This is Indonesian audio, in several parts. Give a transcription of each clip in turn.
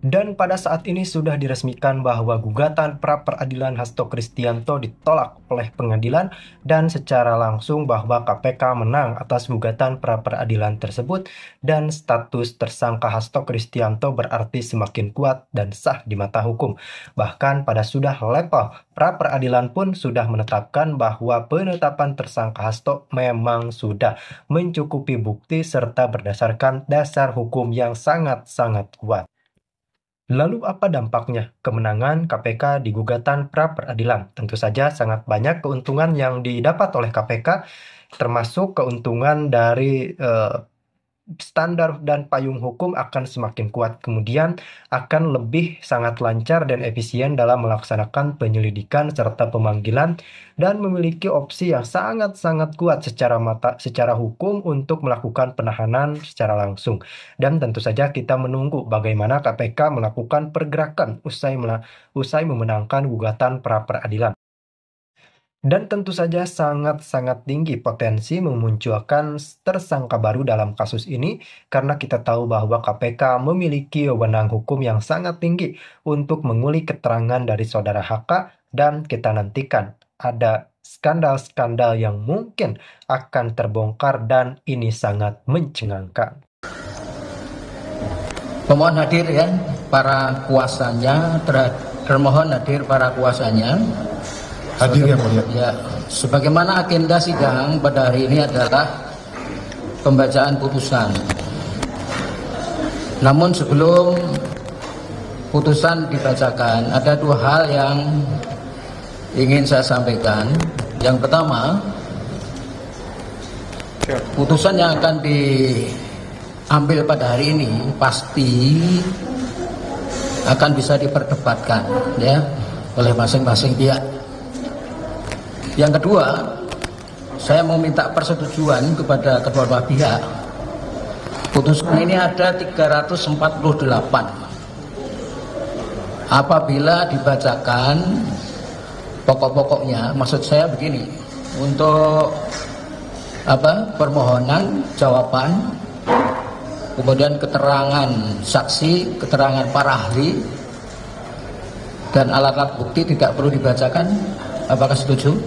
Dan pada saat ini sudah diresmikan bahwa gugatan pra-peradilan Hasto Kristianto ditolak oleh pengadilan dan secara langsung bahwa KPK menang atas gugatan pra-peradilan tersebut dan status tersangka Hasto Kristianto berarti semakin kuat dan sah di mata hukum. Bahkan pada sudah level pra-peradilan pun sudah menetapkan bahwa penetapan tersangka Hasto memang sudah mencukupi bukti serta berdasarkan dasar hukum yang sangat-sangat kuat. Lalu apa dampaknya kemenangan KPK di gugatan pra-peradilan? Tentu saja sangat banyak keuntungan yang didapat oleh KPK, termasuk keuntungan dari standar dan payung hukum akan semakin kuat. Kemudian akan lebih sangat lancar dan efisien dalam melaksanakan penyelidikan serta pemanggilan dan memiliki opsi yang sangat-sangat kuat secara hukum untuk melakukan penahanan secara langsung. Dan tentu saja kita menunggu bagaimana KPK melakukan pergerakan usai memenangkan gugatan pra-peradilan. Dan tentu saja sangat-sangat tinggi potensi memunculkan tersangka baru dalam kasus ini karena kita tahu bahwa KPK memiliki wewenang hukum yang sangat tinggi untuk mengulik keterangan dari saudara HK dan kita nantikan ada skandal-skandal yang mungkin akan terbongkar dan ini sangat mencengangkan. Pemohon hadir ya, para kuasanya, termohon hadir para kuasanya. Hadir yang mulia. Ya, sebagaimana agenda sidang pada hari ini adalah pembacaan putusan. Namun sebelum putusan dibacakan, ada dua hal yang ingin saya sampaikan. Yang pertama, putusan yang akan diambil pada hari ini pasti akan bisa diperdebatkan ya oleh masing-masing pihak. Yang kedua, saya mau minta persetujuan kepada kedua belah pihak. Putusan ini ada 348. Apabila dibacakan pokok-pokoknya, maksud saya begini, untuk permohonan, jawaban, kemudian keterangan saksi, keterangan para ahli, dan alat-alat bukti tidak perlu dibacakan. Apakah setuju?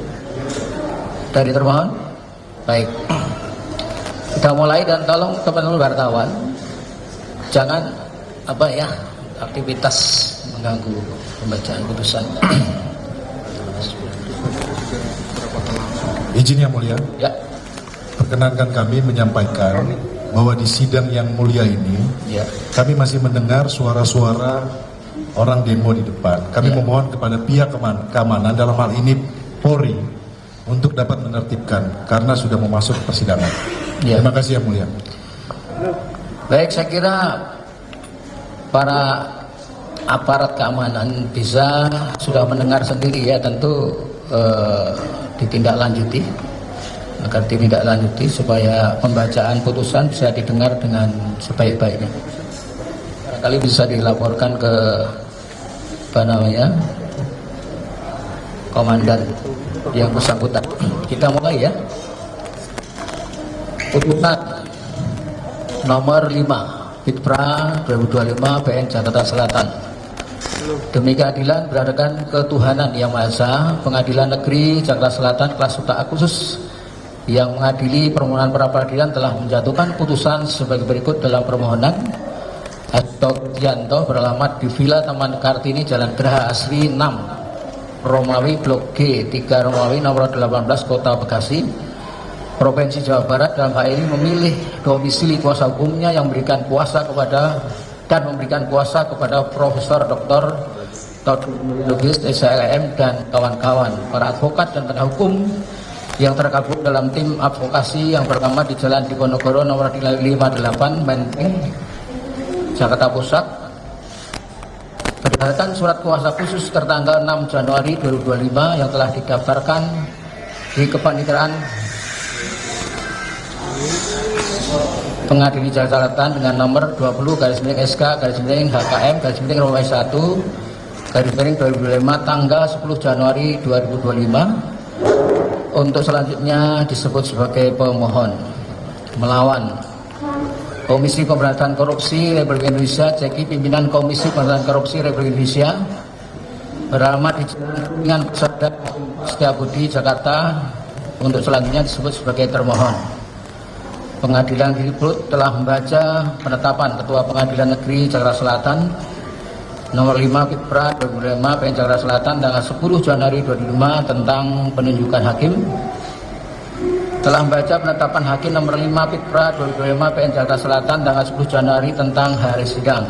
Dari termohon? Baik. Kita mulai dan tolong teman-teman wartawan jangan aktivitas mengganggu pembacaan putusan. Izin yang mulia. Ya. Perkenankan kami menyampaikan bahwa di sidang yang mulia ini Ya. kami masih mendengar suara-suara orang demo di depan. Kami Ya. memohon kepada pihak keamanan dalam hal ini Polri untuk dapat menertibkan karena sudah memasuki persidangan. Ya. Terima kasih yang mulia. Baik, saya kira para aparat keamanan sudah mendengar sendiri ya, tentu ditindaklanjuti agar ditindaklanjuti supaya pembacaan putusan bisa didengar dengan sebaik-baiknya. Barangkali bisa dilaporkan ke komandan yang bersangkutan. Kita mulai ya. Putusan nomor 5 Bitpra 2025 PN Jakarta Selatan. Demi keadilan berdasarkan ketuhanan yang Maha Esa, Pengadilan Negeri Jakarta Selatan kelas Suta khusus yang mengadili permohonan pra peradilan telah menjatuhkan putusan sebagai berikut dalam permohonan Hasto Kristianto beralamat di Villa Taman Kartini Jalan Geraha Asri 6 Romawi Blok G 3 Romawi nomor 18 Kota Bekasi, Provinsi Jawa Barat, dalam hal ini memilih domisili kuasa hukumnya yang memberikan kuasa kepada Profesor Dr. Lugis SLM dan kawan-kawan, para advokat dan penegak hukum yang tergabung dalam tim advokasi yang bernama di Jalan Diponegoro nomor 58 Menteng, Jakarta Pusat. Berdasarkan surat kuasa khusus tertanggal 6 Januari 2025 yang telah didaftarkan di Kepaniteraan Pengadilan Jakarta Selatan dengan nomor 20/SK/HKM/Romawi 1/2005 tanggal 10 Januari 2025. Untuk selanjutnya disebut sebagai pemohon melawan Komisi Pemberantasan Korupsi Republik Indonesia, ceki pimpinan Komisi Pemberantasan Korupsi Republik Indonesia beralamat di Jalan Persada Setiabudi, Jakarta, untuk selanjutnya disebut sebagai termohon. Pengadilan tersebut telah membaca penetapan Ketua Pengadilan Negeri Jakarta Selatan nomor 5 Fitra 2005 PN Jakarta Selatan tanggal 10 Januari 2005 tentang penunjukan hakim. Telah membaca penetapan hakim nomor 5 Fitra 2005 PN Jakarta Selatan tanggal 10 Januari tentang hari sidang.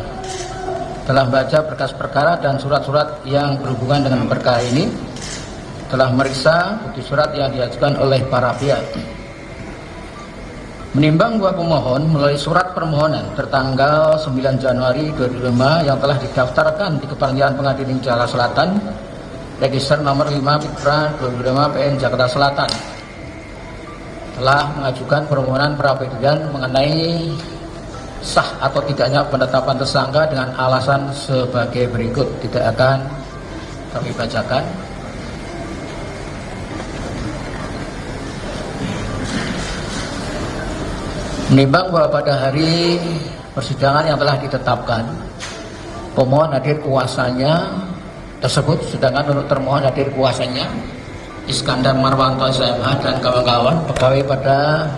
Telah membaca berkas perkara dan surat-surat yang berhubungan dengan perkara ini. Telah meriksa bukti surat yang diajukan oleh para pihak. Menimbang bahwa pemohon melalui surat permohonan tertanggal 9 Januari 2005 yang telah didaftarkan di Kepanggilan Pengadilan Jakarta Selatan, register nomor 5 Fitra 2005 PN Jakarta Selatan, telah mengajukan permohonan pra-peradilan mengenai sah atau tidaknya penetapan tersangka dengan alasan sebagai berikut. Tidak akan kami bacakan. Menimbang bahwa pada hari persidangan yang telah ditetapkan, pemohon hadir kuasanya tersebut, sedangkan untuk termohon hadir kuasanya Iskandar Marwanto SMH dan kawan-kawan pegawai pada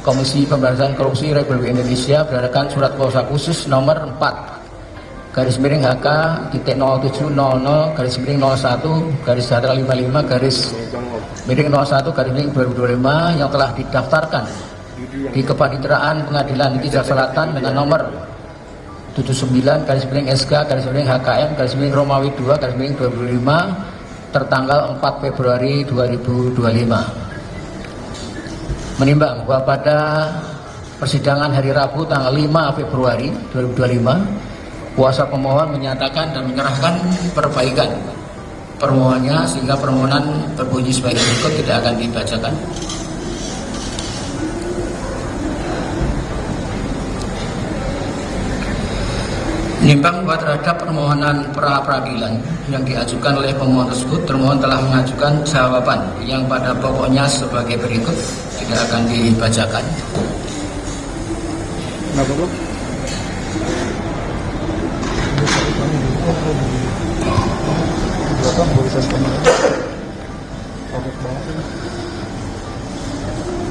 Komisi Pemberantasan Korupsi Republik Indonesia berdasarkan surat kuasa khusus nomor 4/HK-02700/1/01/55/01/2025 yang telah didaftarkan di Kepaniteraan Pengadilan Negeri Jakarta Selatan dengan nomor 79/SK/HKM/Romawi 2/2025 tertanggal 4 Februari 2025. Menimbang bahwa pada persidangan hari Rabu tanggal 5 Februari 2025, kuasa pemohon menyatakan dan menyerahkan perbaikan permohonannya sehingga permohonan berbunyi sebagai berikut, tidak akan dibacakan. Menimbang bahwa terhadap permohonan pra-peradilan yang diajukan oleh pemohon tersebut, termohon telah mengajukan jawaban yang pada pokoknya sebagai berikut, tidak akan dibacakan.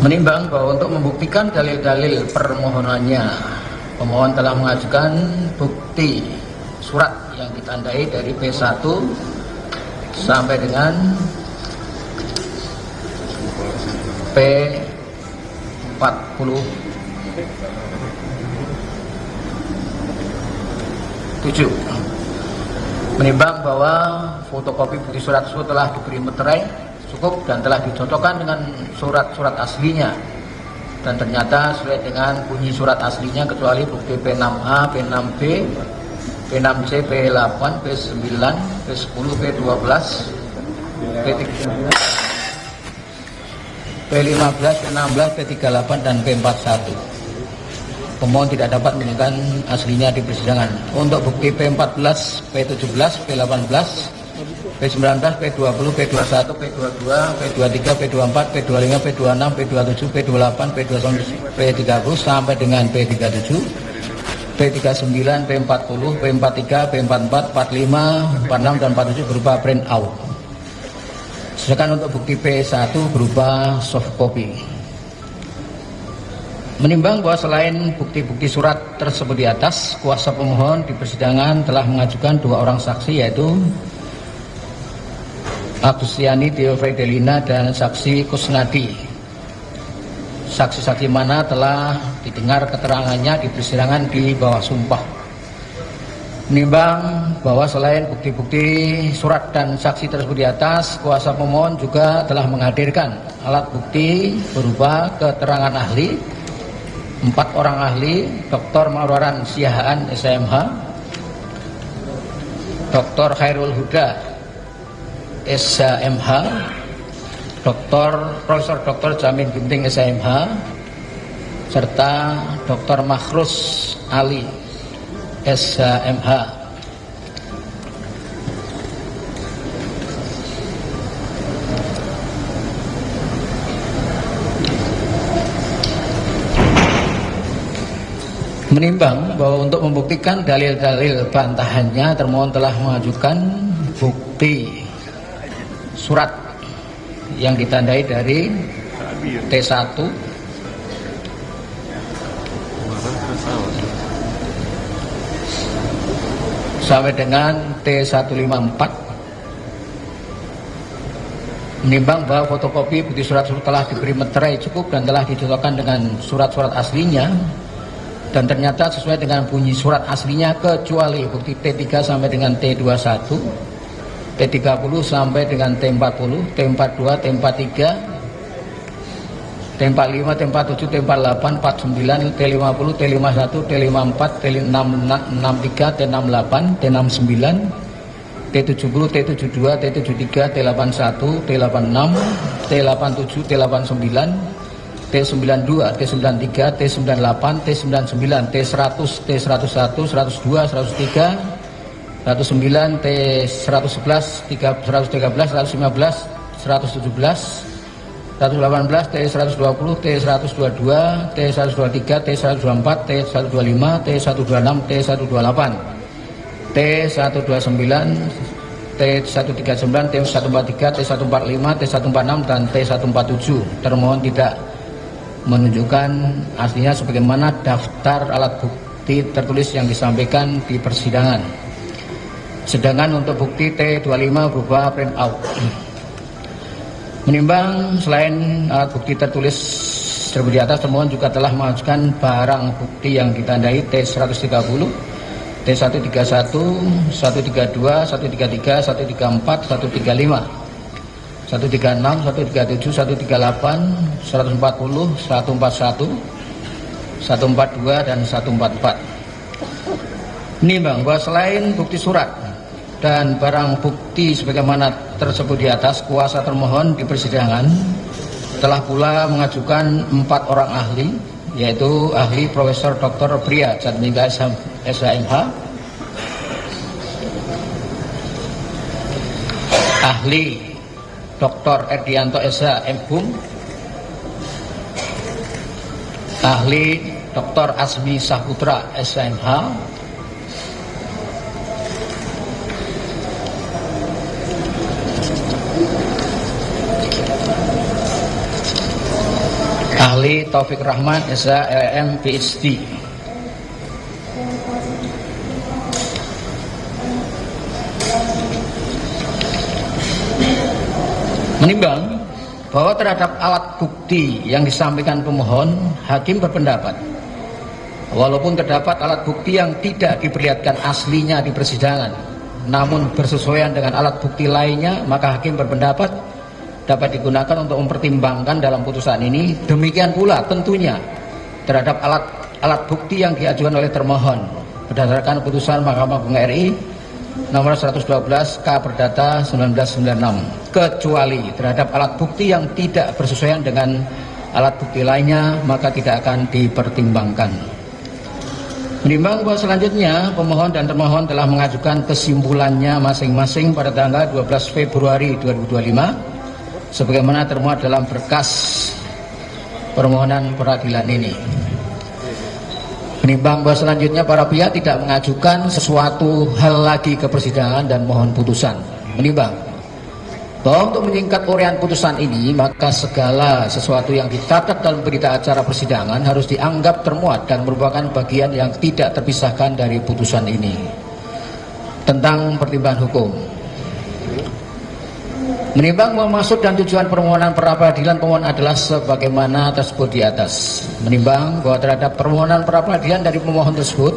Menimbang bahwa untuk membuktikan dalil-dalil permohonannya, pemohon telah mengajukan bukti surat yang ditandai dari P1 sampai dengan P47. Menimbang bahwa fotokopi bukti surat tersebut telah diberi meterai cukup dan telah dicocokkan dengan surat-surat aslinya, dan ternyata sesuai dengan bunyi surat aslinya kecuali bukti P6A, P6B, P6C, P8, P9, P10, P12, P13, P15, P16, P38, dan P41. Pemohon tidak dapat menunjukkan aslinya di persidangan. Untuk bukti P14, P17, P18, P19, P20, P21, P22, P23, P24, P25, P26, P27, P28, P29, P30 sampai dengan P37, P39, P40, P43, P44, 45, 46, dan 47 berupa print out. Sedangkan untuk bukti P1 berupa soft copy. Menimbang bahwa selain bukti-bukti surat tersebut di atas, kuasa pemohon di persidangan telah mengajukan 2 orang saksi, yaitu Agustiani Theofredelina dan saksi Kusnadi. Saksi-saksi mana telah didengar keterangannya di persidangan di bawah sumpah. Menimbang bahwa selain bukti-bukti surat dan saksi tersebut di atas, kuasa pemohon juga telah menghadirkan alat bukti berupa keterangan ahli, 4 orang ahli, Dr. Marwaran Siahaan SMH, Dr. Khairul Huda SMH, Profesor Dr. Jamin Ginting SMH, serta Dr. Makhrus Ali SMH. Menimbang bahwa untuk membuktikan dalil-dalil bantahannya, termohon telah mengajukan bukti surat yang ditandai dari T1 sampai dengan T154. Menimbang bahwa fotokopi bukti surat telah diberi meterai cukup dan telah dicocokkan dengan surat-surat aslinya, dan ternyata sesuai dengan bunyi surat aslinya kecuali bukti T3 sampai dengan T21, T30 sampai dengan T40, T42, T43, T45, T47, T48, 49, T50, T51, T54, T63, T68, T69, T70, T72, T73, T81, T86, T87, T89, T92, T93, T98, T99, T100, T101, 102, 103, 109, T111, 113, 115, 117, 118, T120, T122, T123, T124, T125, T126, T128, T129, T139, T143, T145, T146, dan T147. Termohon tidak menunjukkan aslinya sebagaimana daftar alat bukti tertulis yang disampaikan di persidangan. Sedangkan untuk bukti T25 berupa print out. Menimbang selain alat bukti tertulis tersebut di atas, termohon juga telah mengajukan barang bukti yang ditandai T130, T131, 132, 133, 134, 135, 136, 137, 138, 140, 141, 142, dan 144. Menimbang bahwa selain bukti surat dan barang bukti sebagaimana tersebut di atas, kuasa termohon di persidangan telah pula mengajukan 4 orang ahli, yaitu ahli Profesor Dr. Pria Jatmika SHMH, ahli Dr. Erdianto SH MHum, ahli Dr. Asmi Saputra SHMH, ahli Taufik Rahman SH LLM PhD. Menimbang bahwa terhadap alat bukti yang disampaikan pemohon, hakim berpendapat walaupun terdapat alat bukti yang tidak diperlihatkan aslinya di persidangan, namun bersesuaian dengan alat bukti lainnya, maka hakim berpendapat dapat digunakan untuk mempertimbangkan dalam putusan ini. Demikian pula tentunya terhadap alat bukti yang diajukan oleh termohon berdasarkan putusan Mahkamah Agung RI nomor 112 K Perdata 1996, kecuali terhadap alat bukti yang tidak bersesuaian dengan alat bukti lainnya, maka tidak akan dipertimbangkan. Menimbang bahwa selanjutnya pemohon dan termohon telah mengajukan kesimpulannya masing-masing pada tanggal 12 Februari 2025 sebagaimana termuat dalam berkas permohonan peradilan ini. Menimbang bahwa selanjutnya para pihak tidak mengajukan sesuatu hal lagi ke persidangan dan mohon putusan. Menimbang bahwa untuk menyingkat uraian putusan ini, maka segala sesuatu yang dicatat dalam berita acara persidangan harus dianggap termuat dan merupakan bagian yang tidak terpisahkan dari putusan ini. Tentang pertimbangan hukum. Menimbang bahwa maksud dan tujuan permohonan pra-peradilan pemohon adalah sebagaimana tersebut di atas. Menimbang bahwa terhadap permohonan pra-peradilan dari pemohon tersebut,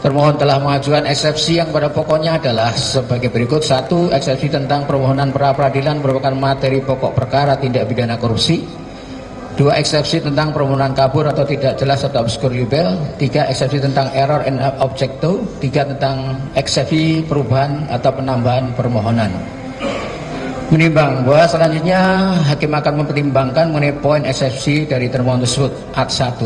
termohon telah mengajukan eksepsi yang pada pokoknya adalah sebagai berikut. 1. Eksepsi tentang permohonan pra-peradilan merupakan materi pokok perkara tindak pidana korupsi. 2. Eksepsi tentang permohonan kabur atau tidak jelas atau obscure libel. 3. Eksepsi tentang error in objecto. 3. Tentang eksepsi perubahan atau penambahan permohonan. Menimbang bahwa selanjutnya hakim akan mempertimbangkan mengenai poin eksepsi dari termohon tersebut. Ad 1.